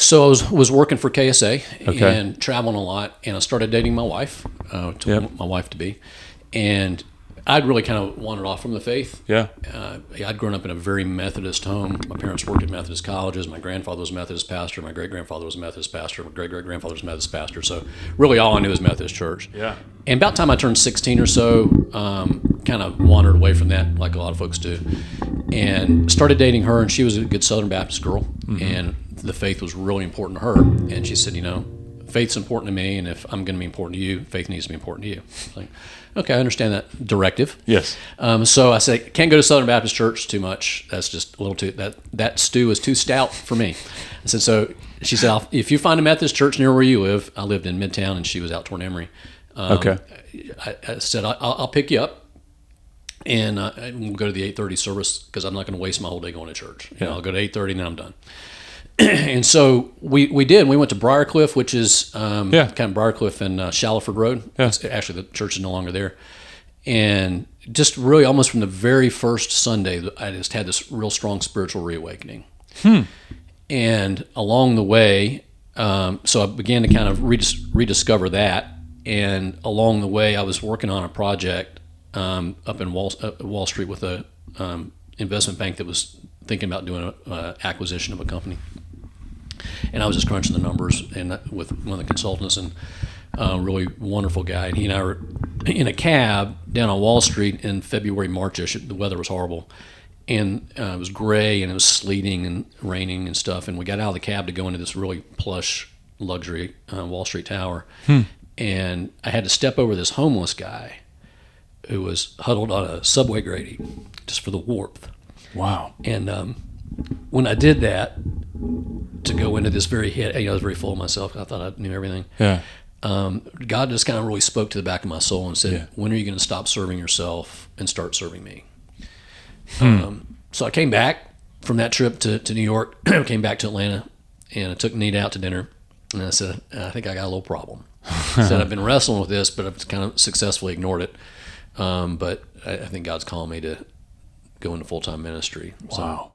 So I was working for KSA Okay. and traveling a lot, and I started dating my wife, my wife to be, and I'd really kind of wandered off from the faith. Yeah. I'd grown up in a very Methodist home. My parents worked at Methodist colleges. My grandfather was a Methodist pastor. My great-grandfather was a Methodist pastor. My great-great-grandfather was a Methodist pastor. So really all I knew was Methodist church. Yeah. And about the time I turned 16 or so, kind of wandered away from that like a lot of folks do, and started dating her, and she was a good Southern Baptist girl, and the faith was really important to her. And she said, faith's important to me, and if I'm going to be important to you, faith needs to be important to you. I was like, okay, I understand that directive. Yes. So I said, can't go to Southern Baptist Church too much. That's just a little too, that stew is too stout for me. I said, so she said, if you find a Methodist church near where you live, I lived in Midtown and she was out toward Emory. Okay. I said, I'll pick you up and we'll go to the 8:30 service because I'm not going to waste my whole day going to church. I'll go to 8:30 and then I'm done. And so we did. We went to Briarcliff, which is kind of Briarcliff and Shallowford Road. Yeah. Actually, the church is no longer there. And just really almost from the very first Sunday, I just had this real strong spiritual reawakening. And along the way, so I began to kind of rediscover that. And along the way, I was working on a project up in Wall Street with a investment bank that was thinking about doing an acquisition of a company. And I was just crunching the numbers and with one of the consultants, and a really wonderful guy. And he and I were in a cab down on Wall Street in February, March-ish. The weather was horrible. And it was gray and it was sleeting and raining and stuff. And we got out of the cab to go into this really plush luxury Wall Street tower. And I had to step over this homeless guy who was huddled on a subway grating just for the warmth. Wow. And when I did that, to go into this I was very full of myself. I thought I knew everything. Yeah. God just kind of really spoke to the back of my soul and said, when are you going to stop serving yourself and start serving me? So I came back from that trip to New York, came back to Atlanta, and I took Nita out to dinner. And I said, I think I got a little problem. I said, I've been wrestling with this, but I've kind of successfully ignored it. But I think God's calling me to go into full-time ministry. Wow.